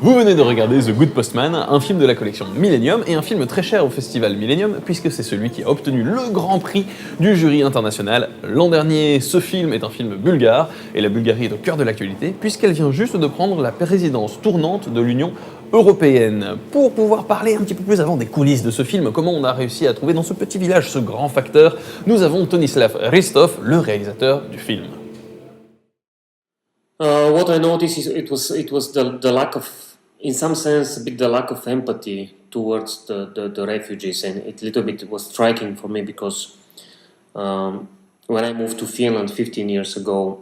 Vous venez de regarder The Good Postman, un film de la collection Millennium et un film très cher au festival Millennium puisque c'est celui qui a obtenu le grand prix du jury international. L'an dernier, ce film est un film bulgare et la Bulgarie est au cœur de l'actualité puisqu'elle vient juste de prendre la présidence tournante de l'Union européenne. Pour pouvoir parler un petit peu plus avant des coulisses de ce film, comment on a réussi à trouver dans ce petit village ce grand facteur, nous avons Tonislav Hristov, le réalisateur du film. What I noticed is it was the lack of, in some sense, a bit the lack of empathy towards the refugees, and it little bit was striking for me because when I moved to Finland 15 years ago,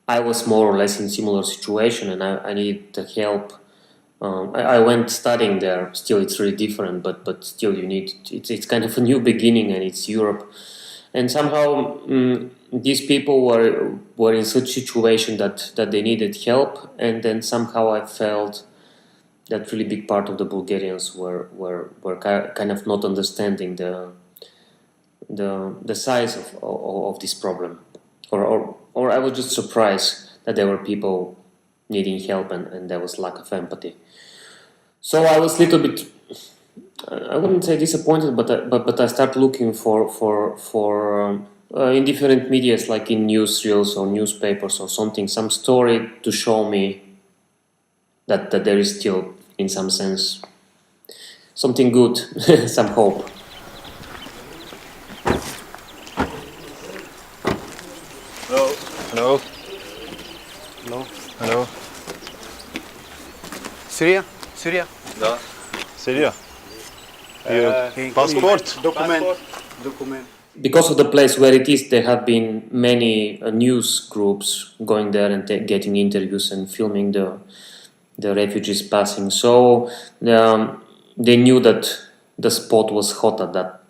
I was more or less in similar situation, and I needed the help. I went studying there. Still, it's really different, but still, you need. It's kind of a new beginning, and it's Europe, and somehow. These people were in such situation that they needed help, and then somehow I felt that really big part of the Bulgarians were kind of not understanding the size of this problem, or I was just surprised that there were people needing help and there was lack of empathy. So I was a little bit, I wouldn't say disappointed, but I started looking for in different medias, like in newsreels or newspapers or something, some story to show me that there is still, in some sense, something good, some hope. Hello. Hello. Hello. Hello. Syria? Syria? Да. Syria. Passport. Document. Because of the place where it is, there have been many news groups going there and getting interviews and filming the refugees passing. So they knew that the spot was hot at that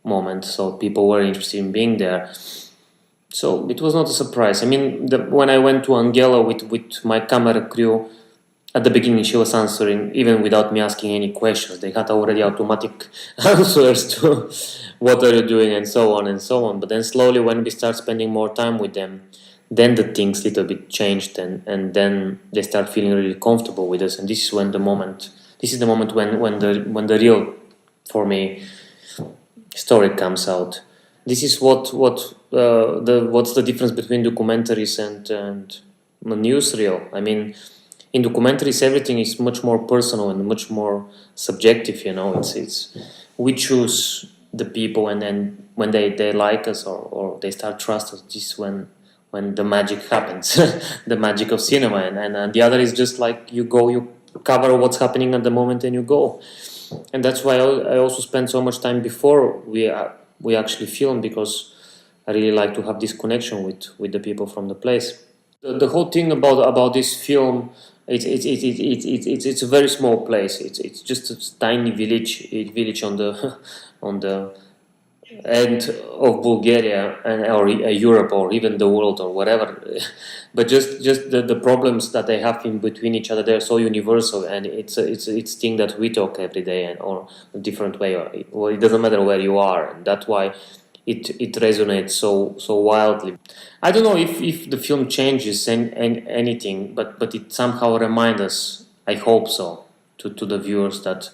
moment, so people were interested in being there. So it was not a surprise. I mean, when I went to Angela with my camera crew, at the beginning she was answering even without me asking any questions. They had already automatic answers to what are you doing and so on and so on. But then slowly when we start spending more time with them, then the things little bit changed and then they start feeling really comfortable with us. And this is the moment when the real, for me, story comes out. This is what's the difference between documentaries and newsreel. I mean, in documentaries, everything is much more personal and much more subjective. You know, it's we choose the people, and then when they like us or they start trust us, this is when the magic happens, the magic of cinema. And the other is just like you go, you cover what's happening at the moment, and you go. And that's why I also spend so much time before we actually film, because I really like to have this connection with the people from the place. The whole thing about this film. It's a very small place. It's just a tiny village on the end of Bulgaria or Europe or even the world or whatever. But just the problems that they have in between each other, they're so universal, and it's thing that we talk every day or a different way. Or it doesn't matter where you are, and that's why it resonates so wildly. I don't know if the film changes anything, but it somehow reminds us, I hope so, to the viewers that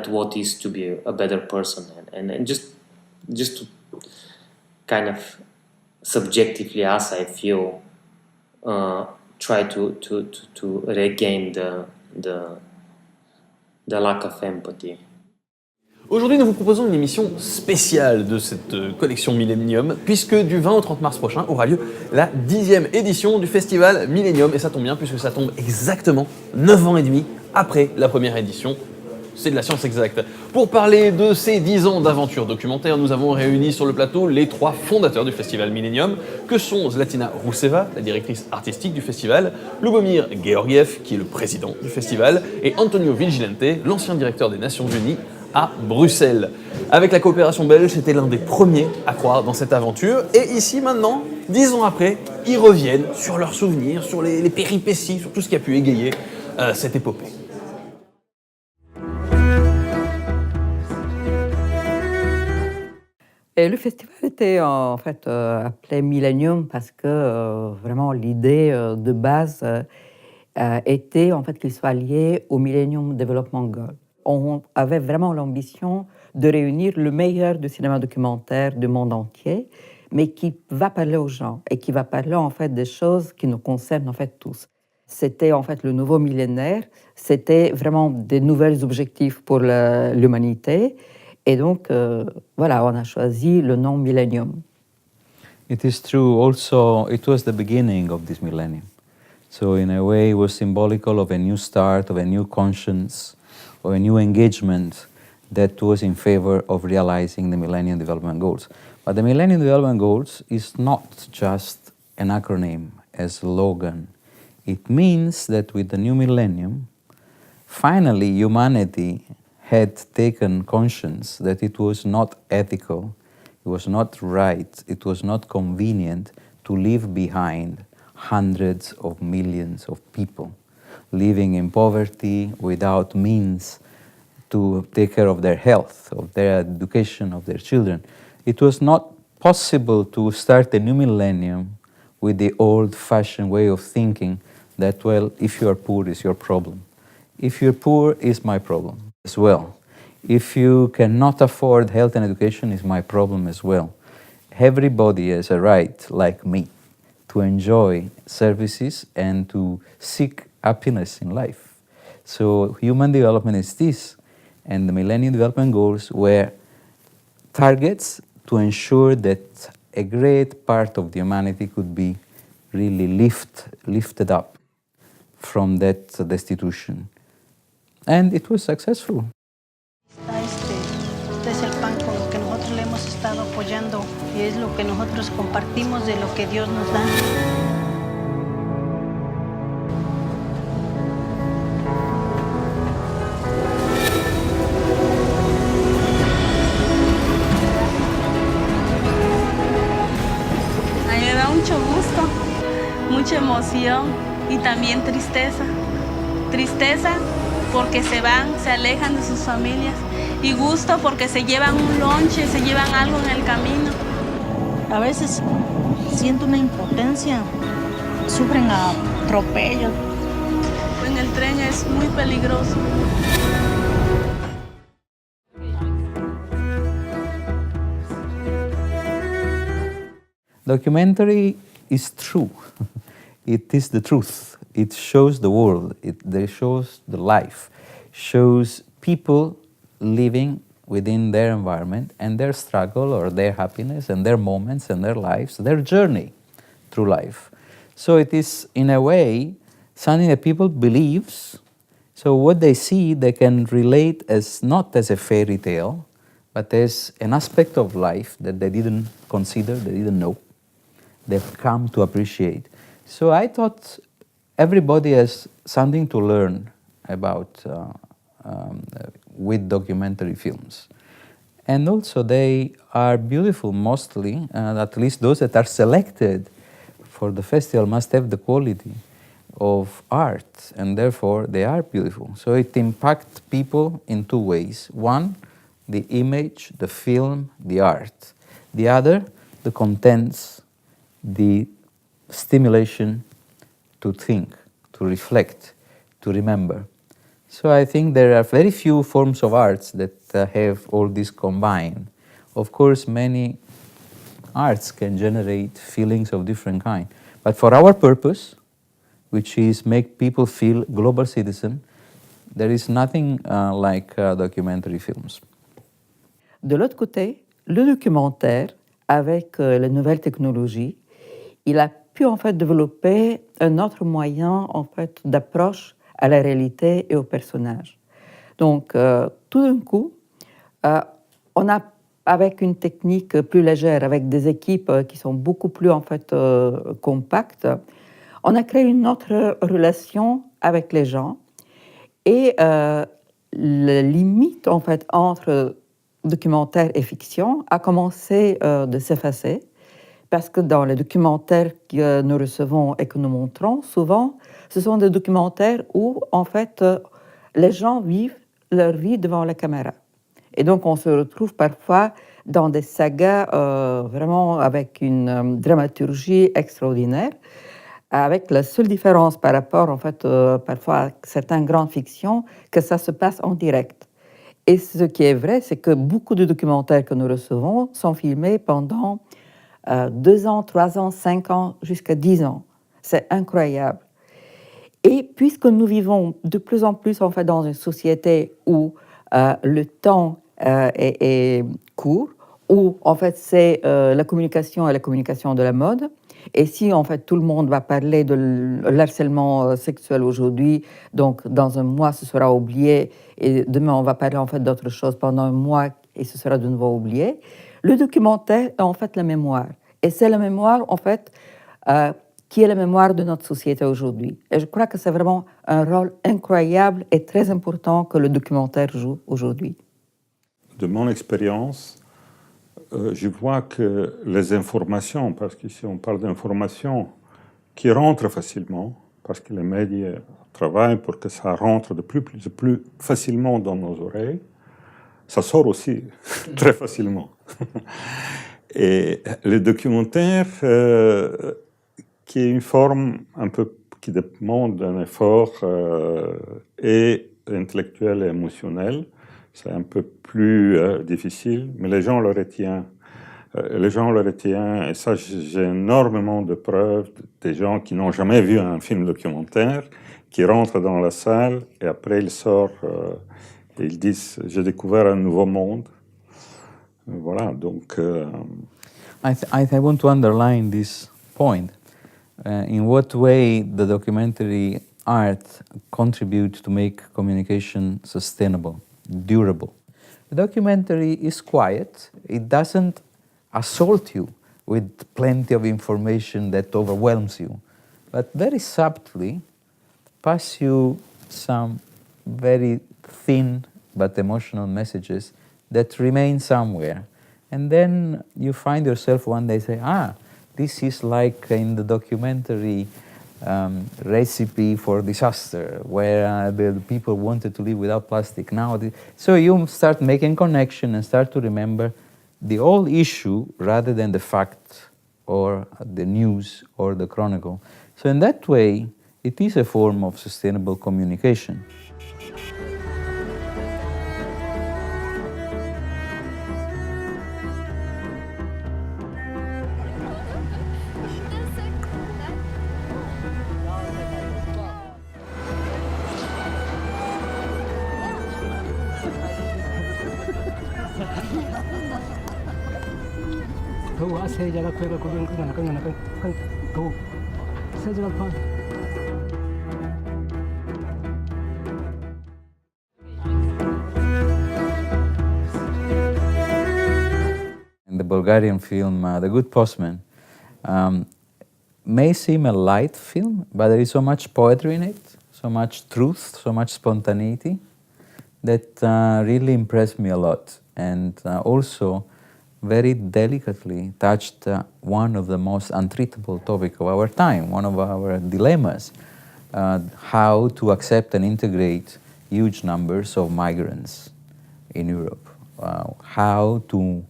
what is to be a better person, and just to kind of subjectively, as I feel, try to regain the lack of empathy. Aujourd'hui, nous vous proposons une émission spéciale de cette collection Millennium, puisque du 20 au 30 mars prochain aura lieu la 10e édition du festival Millennium, et ça tombe bien puisque ça tombe exactement 9 ans et demi après la première édition. C'est de la science exacte. Pour parler de ces 10 ans d'aventure documentaire, nous avons réuni sur le plateau les 3 fondateurs du festival Millennium, que sont Zlatina Rousseva, la directrice artistique du festival, Lubomir Georgiev, qui est le président du festival, et Antonio Vigilante, l'ancien directeur des Nations Unies, à Bruxelles. Avec la coopération belge, c'était l'un des premiers à croire dans cette aventure. Et ici, maintenant, 10 ans après, ils reviennent sur leurs souvenirs, sur les péripéties, sur tout ce qui a pu égayer cette épopée. Et le festival était en fait appelé Millennium parce que vraiment l'idée de base était en fait qu'il soit lié au Millennium Development Goal. On avait vraiment l'ambition de réunir le meilleur du cinéma documentaire du monde entier, mais qui va parler aux gens et qui va parler en fait des choses qui nous concernent en fait tous. C'était en fait le nouveau millénaire, c'était vraiment des nouveaux objectifs pour l'humanité, et donc voilà, on a choisi le nom Millennium. It is true also, it was the beginning of this millennium. So in a way it was symbolical of a new start, of a new conscience, of a new engagement that was in favor of realizing the Millennium Development Goals. But the Millennium Development Goals is not just an acronym, a slogan. It means that with the new millennium, finally humanity had taken conscience that it was not ethical, it was not right, it was not convenient to leave behind hundreds of millions of people living in poverty without means to take care of their health, of their education, of their children. It was not possible to start a new millennium with the old-fashioned way of thinking that, well, if you are poor, it's your problem. If you're poor, it's my problem as well. If you cannot afford health and education, it's my problem as well. Everybody has a right, like me, to enjoy services and to seek happiness in life. So human development is this, and the Millennium Development Goals were targets to ensure that a great part of the humanity could be really lifted up from that destitution. And it was successful. Este es el pan con lo que nosotros le hemos estado apoyando y es lo que nosotros compartimos de lo que Dios nos da. A mí me da mucho gusto, mucha emoción y también tristeza. Tristeza porque se van, se alejan de sus familias, y gusto porque se llevan un lonche, se llevan algo en el camino. A veces siento una impotencia, sufren atropellos. En el tren es muy peligroso. Documentary is true. It is the truth. It shows the world. It shows the life. Shows people living within their environment and their struggle or their happiness and their moments and their lives, their journey through life. So it is, in a way, something that people believes. So what they see, they can relate as not as a fairy tale, but as an aspect of life that they didn't consider, they didn't know. They've come to appreciate. So I thought everybody has something to learn about with documentary films. And also they are beautiful mostly, at least those that are selected for the festival must have the quality of art, and therefore they are beautiful. So it impacts people in two ways. One, the image, the film, the art. The other, the contents, the stimulation to think, to reflect, to remember. So I think there are very few forms of arts that have all this combined. Of course, many arts can generate feelings of different kind. But for our purpose, which is make people feel global citizen, there is nothing like documentary films. De l'autre côté, le documentaire, avec les nouvelles technologies, il a pu en fait développer un autre moyen en fait d'approche à la réalité et aux personnages. Donc, tout d'un coup, on a, avec une technique plus légère, avec des équipes qui sont beaucoup plus en fait compactes, on a créé une autre relation avec les gens et la limite en fait entre documentaire et fiction a commencé de s'effacer parce que dans les documentaires que nous recevons et que nous montrons, souvent, ce sont des documentaires où, en fait, les gens vivent leur vie devant la caméra. Et donc, on se retrouve parfois dans des sagas vraiment avec une dramaturgie extraordinaire. avec la seule différence par rapport, en fait, parfois à certaines grandes fictions, que ça se passe en direct. Et ce qui est vrai, c'est que beaucoup de documentaires que nous recevons sont filmés pendant 2 ans, 3 ans, 5 ans, jusqu'à 10 ans. C'est incroyable. Et puisque nous vivons de plus en plus en fait, dans une société où le temps est court, où en fait c'est la communication et la communication de la mode, et si en fait tout le monde va parler de l'harcèlement sexuel aujourd'hui, donc dans un mois ce sera oublié, et demain on va parler en fait d'autre chose pendant un mois et ce sera de nouveau oublié, le documentaire est en fait la mémoire. Et c'est la mémoire en fait qui est la mémoire de notre société aujourd'hui. Et je crois que c'est vraiment un rôle incroyable et très important que le documentaire joue aujourd'hui. De mon expérience, je vois que les informations, parce qu'ici on parle d'informations qui rentrent facilement, parce que les médias travaillent pour que ça rentre de plus facilement dans nos oreilles, ça sort aussi très facilement. Et le documentaire, qui est une forme un peu qui demande d'un effort et intellectuel et émotionnel, c'est un peu plus difficile, mais les gens le retiennent. Et ça, j'ai énormément de preuves des gens qui n'ont jamais vu un film documentaire, qui rentrent dans la salle et après ils sortent et ils disent « J'ai découvert un nouveau monde ». Voilà, donc... I want to underline this point. In what way the documentary art contributes to make communication sustainable, durable? The documentary is quiet. It doesn't assault you with plenty of information that overwhelms you, but very subtly pass you some very thin but emotional messages that remain somewhere. And then you find yourself one day say, this is like in the documentary recipe for disaster, where the people wanted to live without plastic. So you start making connection and start to remember the whole issue rather than the fact or the news or the chronicle. So in that way, it is a form of sustainable communication. In the Bulgarian film, The Good Postman, may seem a light film, but there is so much poetry in it, so much truth, so much spontaneity, that really impressed me a lot. And also, very delicately touched one of the most untreatable topics of our time, one of our dilemmas, how to accept and integrate huge numbers of migrants in Europe, how to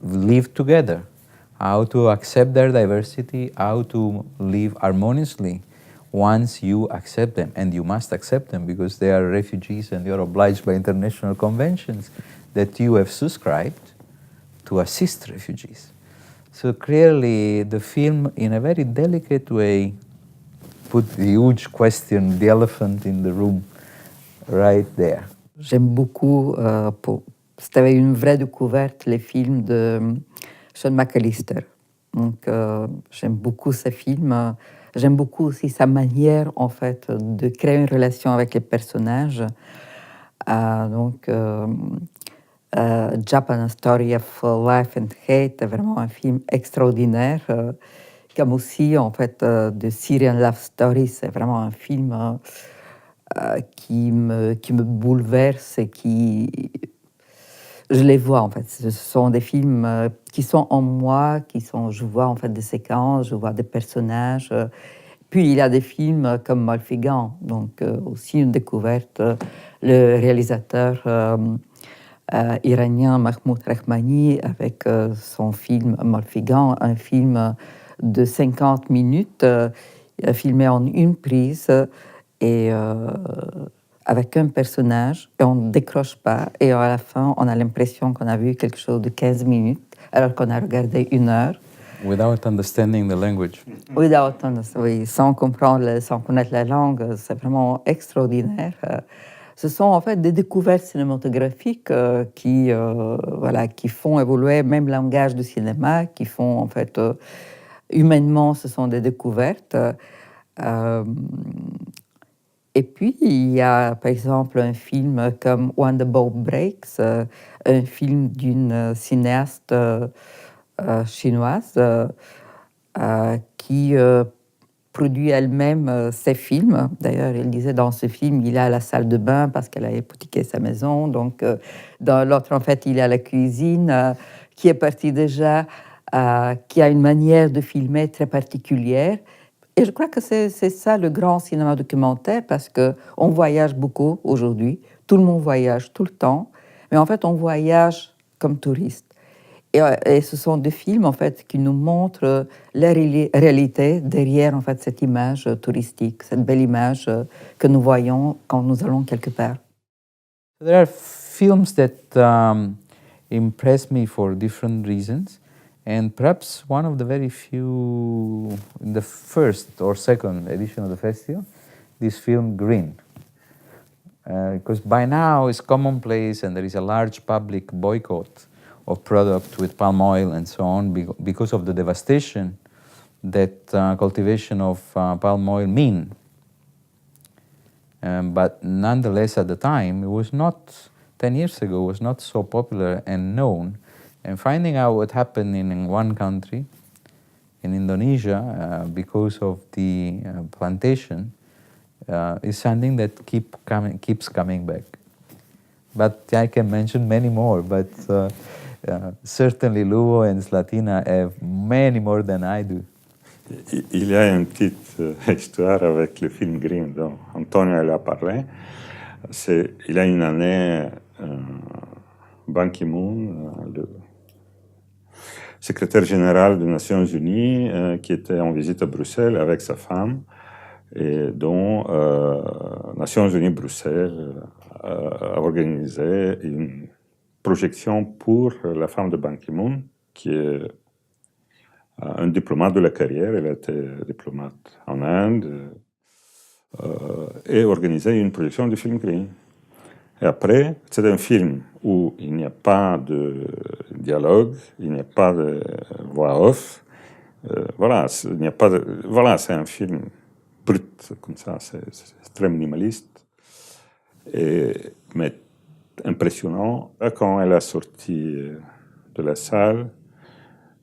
live together, how to accept their diversity, how to live harmoniously once you accept them. And you must accept them because they are refugees and you're obliged by international conventions that you have subscribed to assist refugees. So clearly the film, in a very delicate way, put the huge question, the elephant in the room, right there. J'aime beaucoup, c'était une vraie découverte, les films de Sean McAllister. Donc j'aime beaucoup ce film. J'aime beaucoup aussi sa manière, en fait, de créer une relation avec les personnages. Japan, A Story of Life and Hate est vraiment un film extraordinaire. Comme aussi, en fait, The Syrian Love Story, c'est vraiment un film qui me bouleverse et qui... Je les vois, en fait. Ce sont des films qui sont en moi, je vois, en fait, des séquences, je vois des personnages. Puis, il y a des films comme Molfigan, donc aussi une découverte. Le réalisateur... iranien Mahmoud Rahmani avec son film Molfigan, un film de 50 minutes filmé en une prise et avec un personnage, et on ne décroche pas, et à la fin, on a l'impression qu'on a vu quelque chose de 15 minutes, alors qu'on a regardé 1 heure. Without understanding the language. Oui, sans comprendre, sans connaître la langue, c'est vraiment extraordinaire. Ce sont en fait des découvertes cinématographiques qui font évoluer même le langage du cinéma, qui font en fait, humainement, ce sont des découvertes. Et puis, il y a par exemple un film comme When the Boat Breaks, un film d'une cinéaste chinoise qui produit elle-même ses films. D'ailleurs, elle disait dans ce film, il a la salle de bain parce qu'elle a hypothéqué sa maison. Donc, dans l'autre, en fait, il a la cuisine qui est partie déjà, qui a une manière de filmer très particulière. Et je crois que c'est ça le grand cinéma documentaire, parce qu'on voyage beaucoup aujourd'hui. Tout le monde voyage tout le temps. Mais en fait, on voyage comme touriste. Et ce sont des films, en fait, qui nous montrent la réalité derrière, en fait, cette image touristique, cette belle image que nous voyons quand nous allons quelque part. There are films that impress me for different reasons, and perhaps one of the very few in the first or second edition of the festival, this film Green. Because by now it's commonplace and there is a large public boycott of product with palm oil and so on because of the devastation that cultivation of palm oil mean. But nonetheless, at the time, it was not, 10 years ago, it was not so popular and known. And finding out what happened in one country, in Indonesia, because of the plantation, is something that keeps coming back. But I can mention many more, but certainly Luvo and Slatina have many more than I do. Il y a une petite histoire avec le film Green dont Antonio elle a parlé. Il y a une année, Ban Ki-moon, le secrétaire général des Nations Unies, qui était en visite à Bruxelles avec sa femme, et dont Nations Unies Bruxelles a organisé une projection pour la femme de Ban Ki-moon, qui est un diplomate de la carrière. Elle a été diplomate en Inde, et organisé une projection du film Green. Et après, c'est un film où il n'y a pas de dialogue, il n'y a pas de voix off. Voilà, il n'y a pas de, voilà, c'est un film brut, comme ça, c'est très minimaliste, mais impressionnant. Quand elle a sorti de la salle,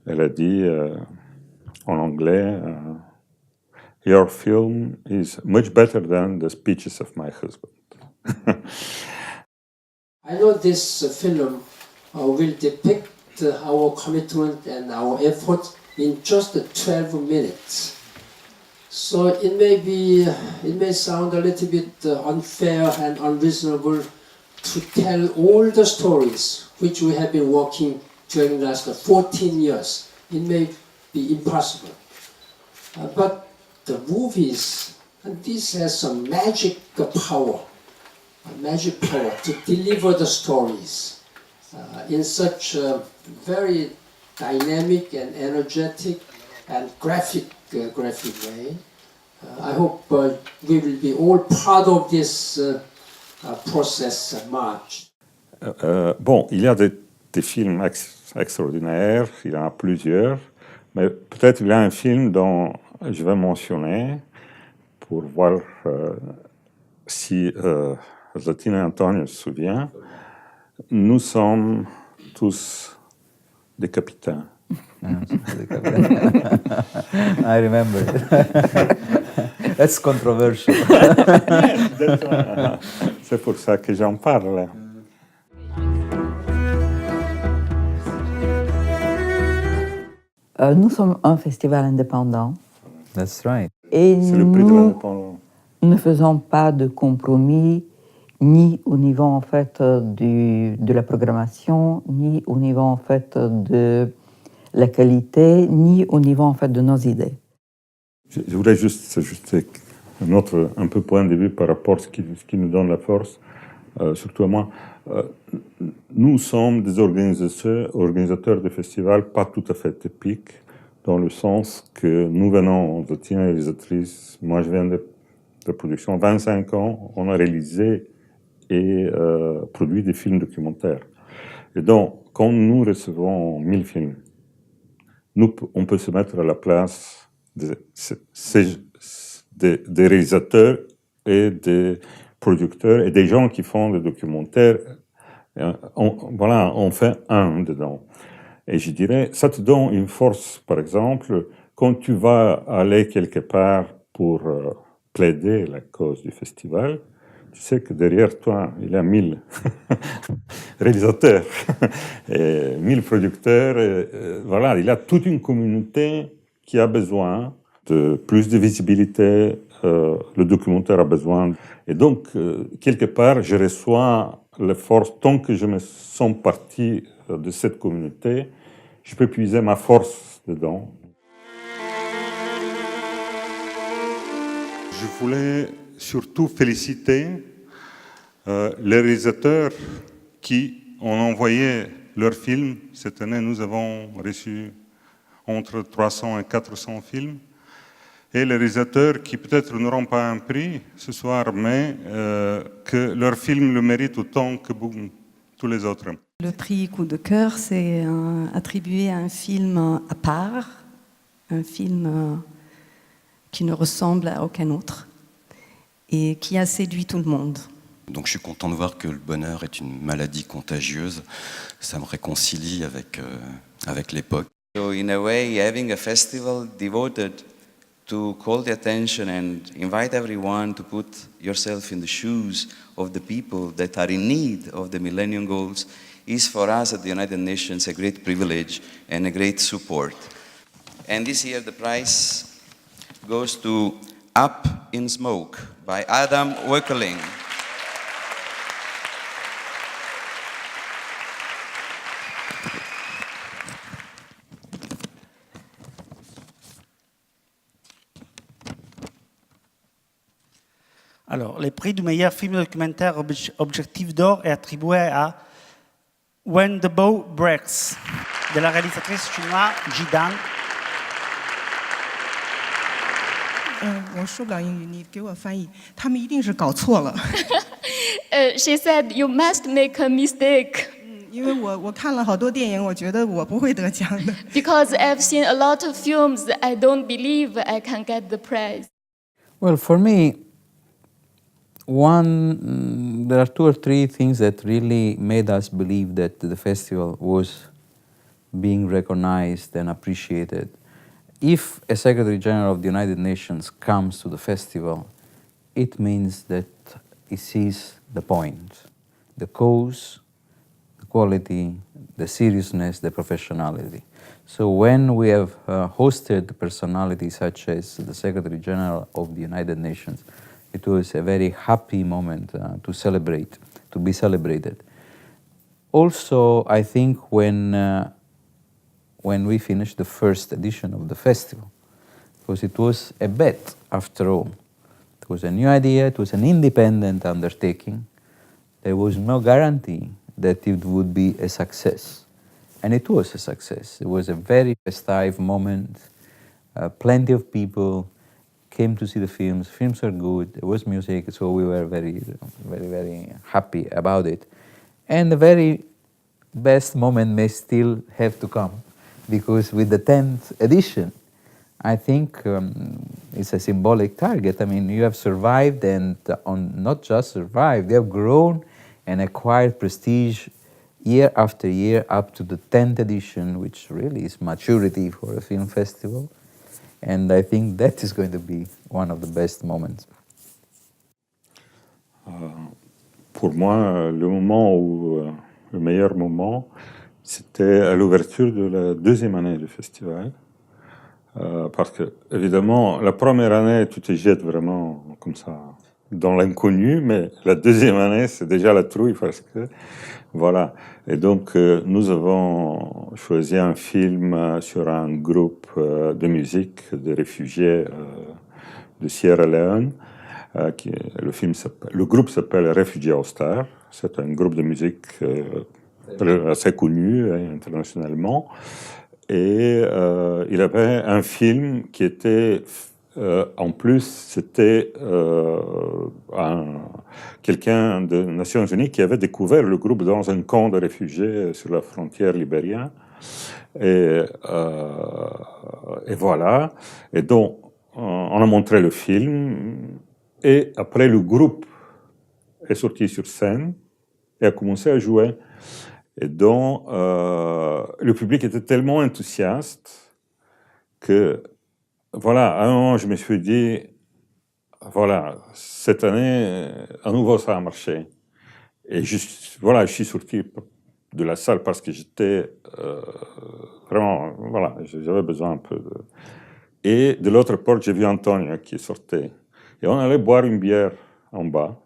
elle a dit en anglais, "Your film is much better than the speeches of my husband." I know this film will depict our commitment and our effort in just 12 minutes. So it may sound a little bit unfair and unreasonable to tell all the stories which we have been working during the last 14 years. It may be impossible. But the movies, and this has some magic power to deliver the stories in such a very dynamic and energetic and graphic way. I hope we will be all part of this process March. Bon, il y a des films extraordinaires, il y en a plusieurs, mais peut-être il y a un film dont je vais mentionner pour voir si Zlatina et Antonio se souviennent. Nous sommes tous des capitaines. I remember it. That's controversial. C'est pour ça que j'en parle. Nous sommes un festival indépendant. That's right. Et C'est le prix de l'indépendance. Nous ne faisons pas de compromis, ni au niveau en fait de la programmation, ni au niveau en fait de la qualité, ni au niveau en fait de nos idées. Je voudrais juste ajouter un autre un peu point de vue par rapport à ce qui nous donne la force, surtout à moi. Nous sommes des organisateurs de festivals pas tout à fait typiques, dans le sens que nous venons de Tina réalisatrice, moi je viens de production, 25 ans, on a réalisé et produit des films documentaires. Et donc, quand nous recevons 1000 films, on peut se mettre à la place des réalisateurs et des producteurs et des gens qui font des documentaires. On fait un dedans. Et je dirais, ça te donne une force, par exemple, quand tu vas aller quelque part pour plaider la cause du festival, tu sais que derrière toi, il y a 1000 réalisateurs, et 1000 producteurs. Voilà, il y a toute une communauté qui a besoin de plus de visibilité. Le documentaire a besoin. Et donc, quelque part, je reçois les forces. Tant que je me sens partie de cette communauté, je peux puiser ma force dedans. Je voulais surtout féliciter les réalisateurs qui ont envoyé leurs films. Cette année, nous avons reçu entre 300 et 400 films. Et les réalisateurs qui peut-être n'auront pas un prix ce soir, mais que leur film le mérite autant que tous les autres. Le prix Coup de cœur, c'est attribué à un film à part, un film qui ne ressemble à aucun autre et qui a séduit tout le monde. Donc je suis content de voir que le bonheur est une maladie contagieuse. Ça me réconcilie avec l'époque. So in a way, having a festival devoted to call the attention and invite everyone to put yourself in the shoes of the people that are in need of the Millennium Goals is for us at the United Nations a great privilege and a great support. And this year the prize goes to Up in Smoke by Adam Wöckeling. Alors, le prix du meilleur film documentaire Objectif d'or est attribué à When the Bow Breaks, de la réalisatrice chinoise Jidan. 我说不了英语，你给我翻译。他们一定是搞错了。She said, "You must make a mistake." 因为我看了好多电影，我觉得我不会得奖的。Because I've seen a lot of films, I don't believe I can get the prize. Well, for me, there are 2 or 3 things that really made us believe that the festival was being recognized and appreciated. If a Secretary General of the United Nations comes to the festival, it means that he sees the point, the cause, the quality, the seriousness, the professionality. So when we have hosted personalities such as the Secretary General of the United Nations, it was a very happy moment to celebrate, to be celebrated. Also, I think when we finished the first edition of the festival, because it was a bet after all. It was a new idea, it was an independent undertaking. There was no guarantee that it would be a success. And it was a success. It was a very festive moment. Plenty of people came to see the films. Films are good. There was music, so we were very, very, very happy about it. And the very best moment may still have to come, because with the 10th edition, I think it's a symbolic target. I mean, you have survived, and not just survived, you have grown and acquired prestige year after year up to the 10th edition, which really is maturity for a film festival. And I think that is going to be one of the best moments. Pour moi, le meilleur moment, c'était à l'ouverture de la 2e année du festival. Parce que, évidemment, la première année, tu te jettes vraiment comme ça dans l'inconnu, mais la deuxième année, c'est déjà la trouille parce que, voilà. Et donc, nous avons choisi un film sur un groupe de musique de réfugiés de Sierra Leone. Le groupe s'appelle Refugee All Star. C'est un groupe de musique assez connu internationalement. Et il avait un film qui était, en plus, c'était quelqu'un des Nations Unies qui avait découvert le groupe dans un camp de réfugiés sur la frontière libérienne. Et voilà. Et donc, on a montré le film. Et après, le groupe est sorti sur scène et a commencé à jouer. Et donc, le public était tellement enthousiaste que, voilà, à un moment, je me suis dit, voilà, cette année, à nouveau, ça a marché. Et je suis sorti de la salle parce que j'étais vraiment, voilà, j'avais besoin un peu de... Et de l'autre porte, j'ai vu Antonio qui sortait. Et on allait boire une bière en bas.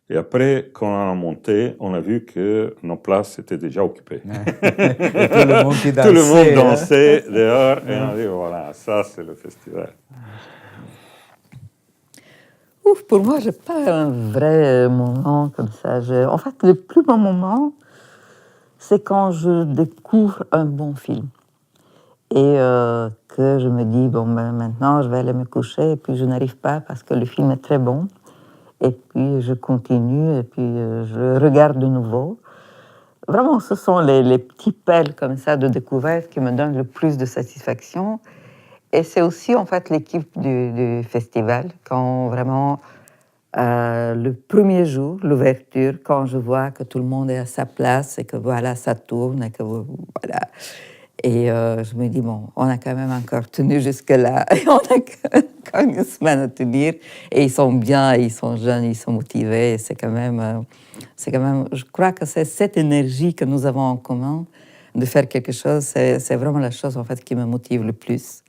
Et après, quand on a monté, on a vu que nos places étaient déjà occupées. Et tout le monde qui dansait. Tout le monde dansait dehors. Et on a dit, voilà, ça, c'est le festival. Ouf, pour moi, je n'ai pas un vrai moment comme ça. En fait, le plus bon moment, c'est quand je découvre un bon film. Et que je me dis, bon, ben, maintenant, je vais aller me coucher. Et puis, je n'arrive pas parce que le film est très bon. Et puis, je continue. Et puis, je regarde de nouveau. Vraiment, ce sont les petits perles comme ça de découverte qui me donnent le plus de satisfaction. Et c'est aussi, en fait, l'équipe du festival. Quand vraiment, le premier jour, l'ouverture, quand je vois que tout le monde est à sa place et que voilà, ça tourne et que voilà... Et je me dis, bon, on a quand même encore tenu jusque-là. Et on a encore une semaine à tenir. Et ils sont bien, ils sont jeunes, ils sont motivés. Et c'est quand même, je crois que c'est cette énergie que nous avons en commun de faire quelque chose. C'est vraiment la chose, en fait, qui me motive le plus.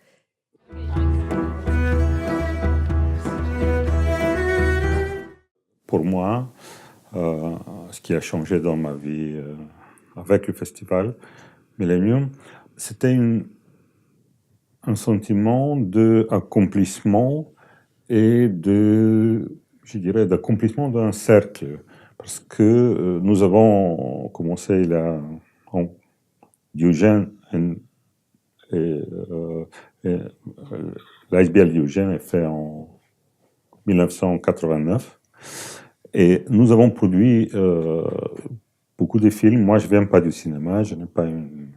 Pour moi, ce qui a changé dans ma vie avec le festival Millennium, c'était un sentiment d'accomplissement et je dirais, d'accomplissement d'un cercle. Parce que nous avons commencé Diogène et l'ISBL Diogène est fait en 1989. Et nous avons produit beaucoup de films. Moi, je ne viens pas du cinéma, je n'ai pas une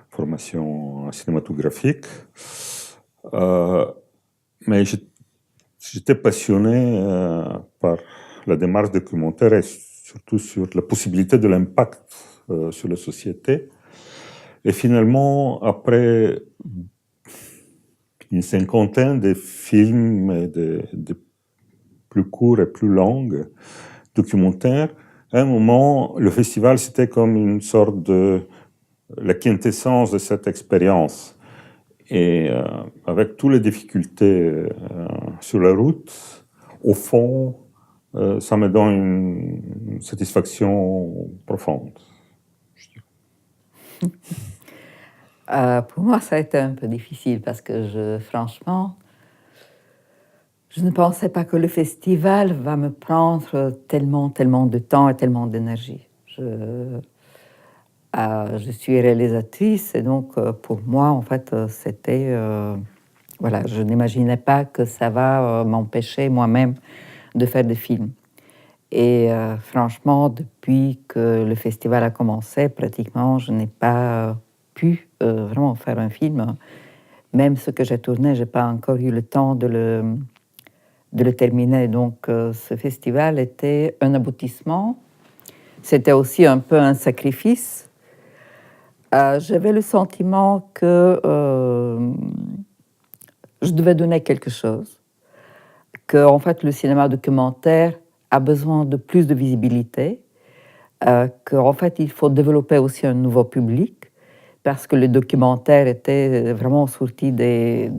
formation cinématographique. Mais j'étais passionné par la démarche documentaire et surtout sur la possibilité de l'impact sur la société. Et finalement, après une cinquantaine de films et de plus courts et plus longs documentaires, à un moment, le festival, c'était comme une sorte de la quintessence de cette expérience. Et avec toutes les difficultés sur la route, au fond, ça me donne une satisfaction profonde. Pour moi, ça a été un peu difficile parce que franchement, je ne pensais pas que le festival va me prendre tellement de temps et tellement d'énergie. Je suis réalisatrice et donc pour moi, en fait, c'était... voilà, je n'imaginais pas que ça va m'empêcher moi-même de faire des films. Et franchement, depuis que le festival a commencé, pratiquement, je n'ai pas pu vraiment faire un film. Même ce que j'ai tourné, je n'ai pas encore eu le temps de le terminer. Donc, ce festival était un aboutissement. C'était aussi un peu un sacrifice. J'avais le sentiment que je devais donner quelque chose, que en fait, le cinéma documentaire a besoin de plus de visibilité, qu'en fait, il faut développer aussi un nouveau public, parce que le documentaire était vraiment sorti des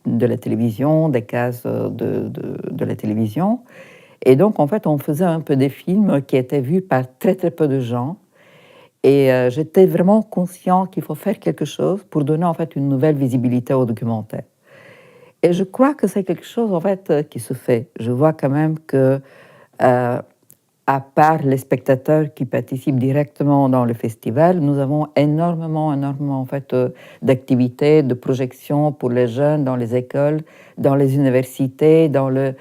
de la télévision, des cases de la télévision. Et donc, en fait, on faisait un peu des films qui étaient vus par très, très peu de gens. Et j'étais vraiment conscient qu'il faut faire quelque chose pour donner, en fait, une nouvelle visibilité au documentaire. Et je crois que c'est quelque chose, en fait, qui se fait. Je vois quand même que, à part les spectateurs qui participent directement dans le festival, nous avons énormément, en fait, d'activités, de projections pour les jeunes dans les écoles, dans les universités, dans le,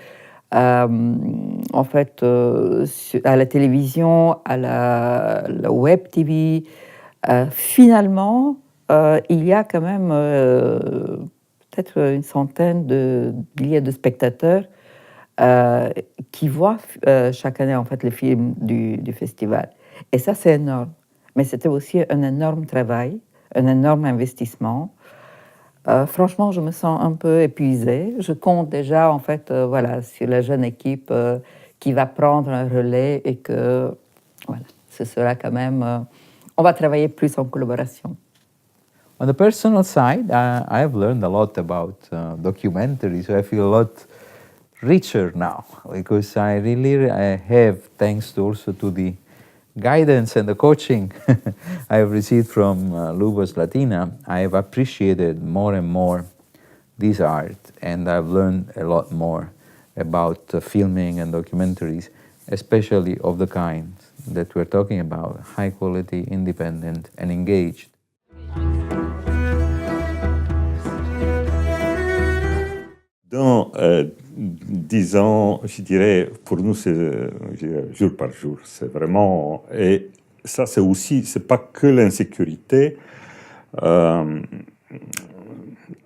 en fait, à la télévision, à la web TV. Finalement, il y a quand même peut-être une centaine de milliers de spectateurs qui voient chaque année en fait les films du festival. Et ça, c'est énorme. Mais c'était aussi un énorme travail, un énorme investissement. Franchement, je me sens un peu épuisée. Je compte déjà en fait, voilà, sur la jeune équipe qui va prendre un relais et que voilà, ce sera quand même. On va travailler plus en collaboration. On the personal side, I have learned a lot about documentaries. So I feel a lot richer now because I really have, thanks to also to the guidance and the coaching I have received from Lubos Latina, I have appreciated more and more this art, and I've learned a lot more about filming and documentaries, especially of the kind that we're talking about, high quality, independent and engaged. Dans 10 ans, je dirais, pour nous, c'est jour par jour. C'est vraiment. Et ça, c'est aussi, c'est pas que l'insécurité.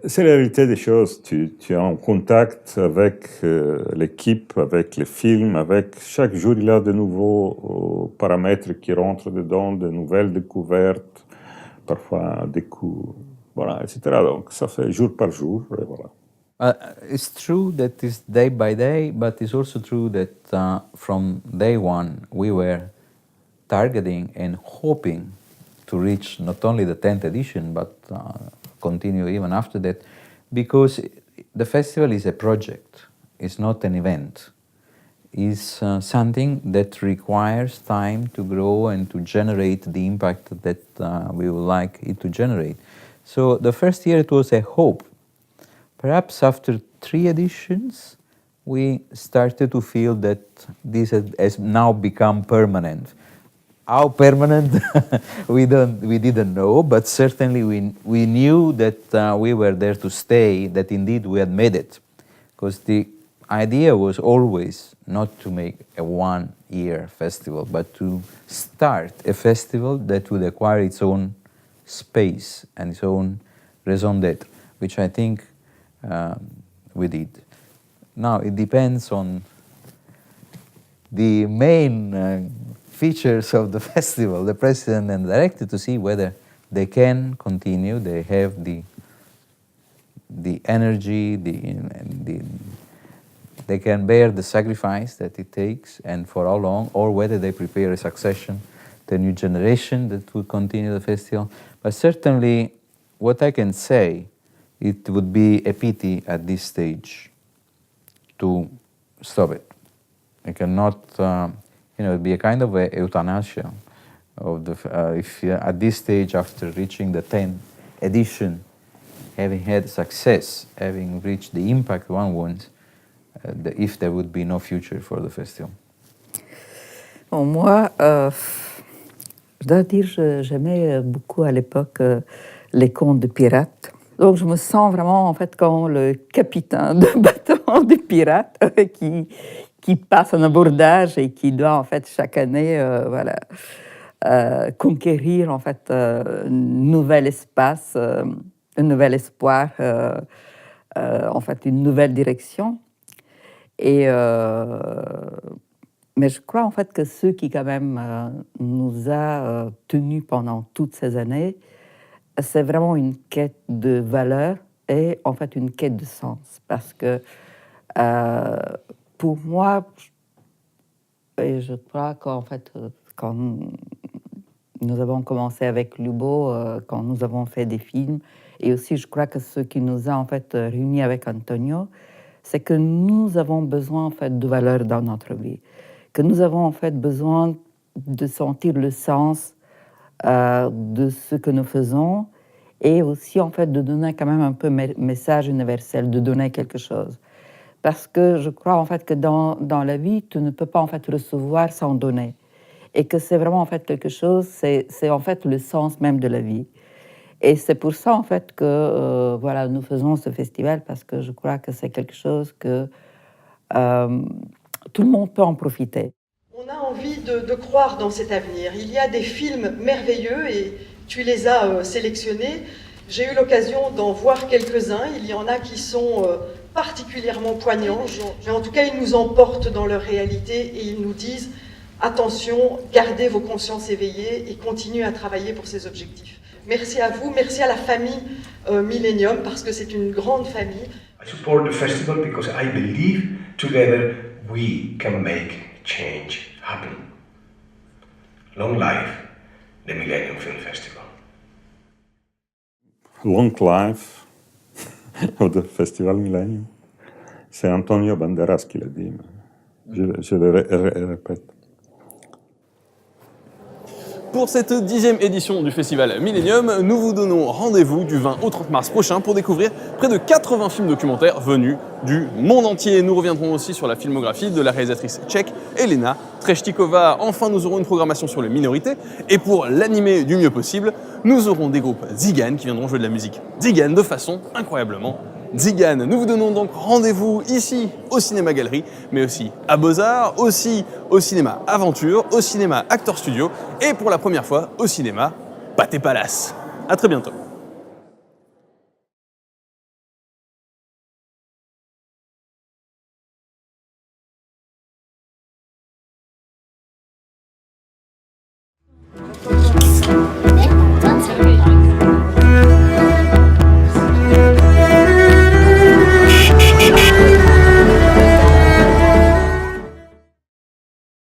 C'est la réalité des choses. Tu es en contact avec l'équipe, avec les films, avec chaque jour, il y a de nouveaux paramètres qui rentrent dedans, de nouvelles découvertes, parfois des coups, voilà, etc. Donc, ça fait jour par jour, et voilà. It's true that it's day by day, but it's also true that from day one we were targeting and hoping to reach not only the 10th edition, but continue even after that, because the festival is a project, it's not an event. It's something that requires time to grow and to generate the impact that we would like it to generate. So the first year it was a hope. Perhaps after 3 editions, we started to feel that this has now become permanent. How permanent, we didn't know, but certainly we knew that we were there to stay, that indeed we had made it. Because the idea was always not to make a one-year festival, but to start a festival that would acquire its own space and its own raison d'être, which I think we did. Now it depends on the main features of the festival, the president and the director, to see whether they can continue, they have the energy, they can bear the sacrifice that it takes, and for how long, or whether they prepare a succession, the new generation that will continue the festival. But certainly, what I can say, it would be a pity at this stage to stop it. I cannot, it would be a kind of a euthanasia of the, if at this stage, after reaching the 10th edition, having had success, having reached the impact one wants, if there would be no future for the festival. Bon, moi, je dois dire, j'aimais beaucoup à l'époque les contes de pirates. Donc, je me sens vraiment, en fait, comme le capitaine de bateau des pirates qui passe un abordage et qui doit, en fait, chaque année, voilà, conquérir, en fait, un nouvel espace, un nouvel espoir, en fait, une nouvelle direction. Et, mais je crois, en fait, que ce qui, quand même, nous a tenus pendant toutes ces années, c'est vraiment une quête de valeur et en fait une quête de sens. Parce que pour moi, et je crois qu'en fait, quand nous avons commencé avec Lubo, quand nous avons fait des films et aussi je crois que ce qui nous a en fait réunis avec Antonio, c'est que nous avons besoin en fait de valeurs dans notre vie, que nous avons en fait besoin de sentir le sens de ce que nous faisons et aussi en fait de donner quand même un peu message universel, de donner quelque chose. Parce que je crois en fait que dans la vie, tu ne peux pas en fait recevoir sans donner. Et que c'est vraiment en fait quelque chose, c'est en fait le sens même de la vie. Et c'est pour ça en fait que voilà, nous faisons ce festival, parce que je crois que c'est quelque chose que tout le monde peut en profiter. On a envie de croire dans cet avenir. Il y a des films merveilleux et tu les as sélectionnés. J'ai eu l'occasion d'en voir quelques-uns. Il y en a qui sont particulièrement poignants, mais en tout cas ils nous emportent dans leur réalité et ils nous disent attention, gardez vos consciences éveillées et continuez à travailler pour ces objectifs. Merci à vous, merci à la famille Millennium, parce que c'est une grande famille. I support the festival because I believe together we can make change happen. Long life, the Millennium Film Festival. Long life of the Festival Millennium. C'est Antonio Banderas qui l'a dit, mais je le répète. Pour cette 10e édition du Festival Millennium, nous vous donnons rendez-vous du 20 au 30 mars prochain pour découvrir près de 80 films documentaires venus du monde entier. Nous reviendrons aussi sur la filmographie de la réalisatrice tchèque Elena Treštíková. Enfin, nous aurons une programmation sur les minorités. Et pour l'animer du mieux possible, nous aurons des groupes Tziganes qui viendront jouer de la musique Tzigane de façon incroyablement Tzigane. Nous vous donnons donc rendez-vous ici au Cinéma Galerie, mais aussi à Beaux-Arts, aussi au Cinéma Aventure, au Cinéma Acteur Studio et pour la première fois au Cinéma Pathé Palace. À très bientôt.